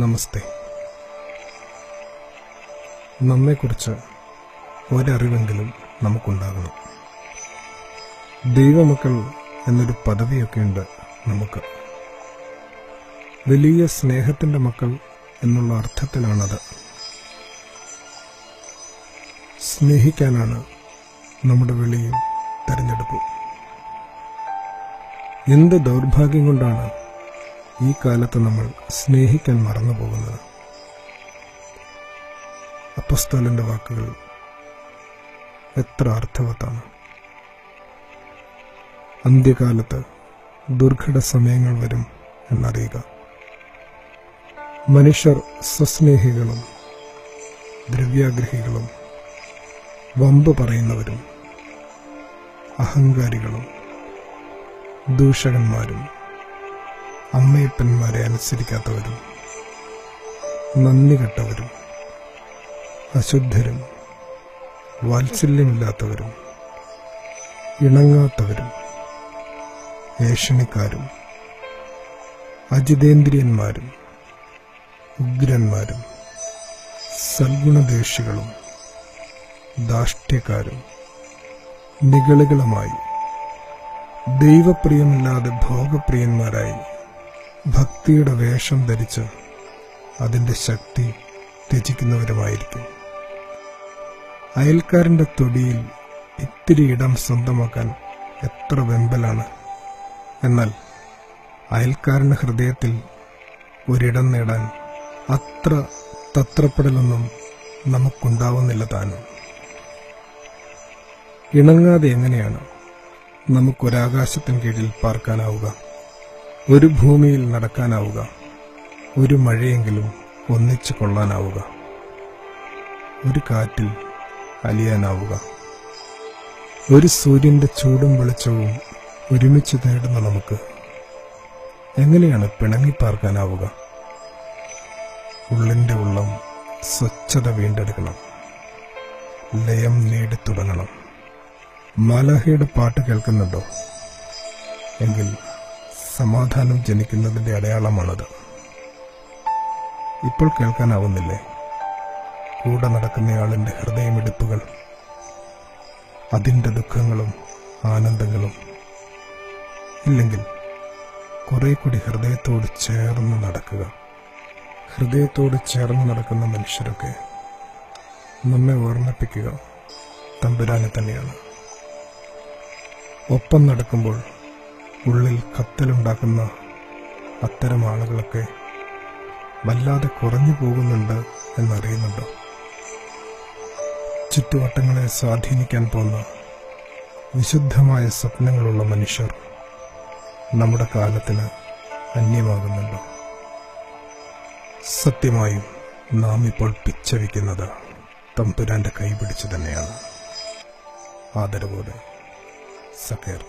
നമസ്തേ. നമ്മെക്കുറിച്ച് ഒരറിവെങ്കിലും നമുക്കുണ്ടാകണം. ദൈവമക്കൾ എന്നൊരു പദവിയൊക്കെയുണ്ട് നമുക്ക്. വലിയ സ്നേഹത്തിൻ്റെ മക്കൾ എന്നുള്ള അർത്ഥത്തിലാണത്. സ്നേഹിക്കാനാണ് നമ്മുടെ വിളിയും തെരഞ്ഞെടുപ്പും. എന്ത് ദൗർഭാഗ്യം കൊണ്ടാണ് ഈ കാലത്ത് നമ്മൾ സ്നേഹിക്കാൻ മറന്നു പോകുന്നത്. അപ്പോസ്തലന്റെ വാക്കുകൾ എത്ര അർത്ഥവത്താണ്. അന്ത്യകാലത്ത് ദുർഘട സമയങ്ങൾ വരും എന്നറിയുക. മനുഷ്യർ സ്വസ്നേഹികളും ദ്രവ്യാഗ്രഹികളും വമ്പ് പറയുന്നവരും അഹങ്കാരികളും ദൂഷകന്മാരും അമ്മയപ്പന്മാരെ അനുസരിക്കാത്തവരും നന്ദി കെട്ടവരും അശുദ്ധരും വാത്സല്യമില്ലാത്തവരും ഇണങ്ങാത്തവരും ഏഷണിക്കാരും അജിതേന്ദ്രിയന്മാരും ഉഗ്രന്മാരും സൽഗുണദേഷികളും ധാഷ്ട്യക്കാരും നിഗളികളുമായി ദൈവപ്രിയമില്ലാതെ ഭോഗപ്രിയന്മാരായി ഭക്തിയുടെ വേഷം ധരിച്ച് അതിൻ്റെ ശക്തി ത്യജിക്കുന്നവരുമായിരിക്കും. അയൽക്കാരൻ്റെ തൊടിയിൽ ഇത്തിരി ഇടം സ്വന്തമാക്കാൻ എത്ര വെമ്പലാണ്. എന്നാൽ അയൽക്കാരൻ്റെ ഹൃദയത്തിൽ ഒരിടം നേടാൻ അത്ര തത്രപ്പെടലൊന്നും നമുക്കുണ്ടാവുന്നില്ല താനും. ഇണങ്ങാതെ എങ്ങനെയാണ് നമുക്കൊരാകാശത്തിന് കീഴിൽ പാർക്കാനാവുക, ഒരു ഭൂമിയിൽ നടക്കാനാവുക, ഒരു മഴയെങ്കിലും ഒന്നിച്ചു കൊള്ളാനാവുക, ഒരു കാറ്റിൽ അലിയാനാവുക? ഒരു സൂര്യന്റെ ചൂടും വെളിച്ചവും ഒരുമിച്ച് നേടുന്ന നമുക്ക് എങ്ങനെയാണ് പിണങ്ങിപ്പാർക്കാനാവുക? ഉള്ളിന്റെ ഉള്ളം സ്വച്ഛത വീണ്ടെടുക്കണം, ലയം നേടിത്തുടങ്ങണം. മാലാഖയുടെ പാട്ട് കേൾക്കുന്നുണ്ടോ? എങ്കിൽ സമാധാനം ജനിക്കുന്നതിന്റെ അടയാളമാണത്. ഇപ്പോൾ കേൾക്കാനാവുന്നില്ലേ കൂടെ നടക്കുന്നയാളിന്റെ ഹൃദയമിടിപ്പുകൾ, അതിൻ്റെ ദുഃഖങ്ങളും ആനന്ദങ്ങളും? ഇല്ലെങ്കിൽ കുറെ കൂടി ഹൃദയത്തോട് ചേർന്ന് നടക്കുക. ഹൃദയത്തോട് ചേർന്ന് നടക്കുന്ന മനുഷ്യരൊക്കെ നമ്മെ ഓർമ്മിപ്പിക്കുക തമ്പുരാനെ തന്നെയാണ്. ഒപ്പം നടക്കുമ്പോൾ ഉള്ളിൽ കത്തലുണ്ടാക്കുന്ന അത്തരം ആളുകളൊക്കെ വല്ലാതെ കുറഞ്ഞു പോകുന്നുണ്ട് എന്നറിയുന്നുണ്ടോ? ചുറ്റുവട്ടങ്ങളെ സ്വാധീനിക്കാൻ പോകുന്ന വിശുദ്ധമായ സ്വപ്നങ്ങളുള്ള മനുഷ്യർ നമ്മുടെ കാലത്തിന് അന്യമാകുന്നുണ്ടോ? സത്യമായും നാം ഇപ്പോൾ പിച്ചവയ്ക്കുന്നത് തമ്പുരാന്റെ കൈപിടിച്ചു തന്നെയാണ്. ആദരവോടെ സക്കേർ.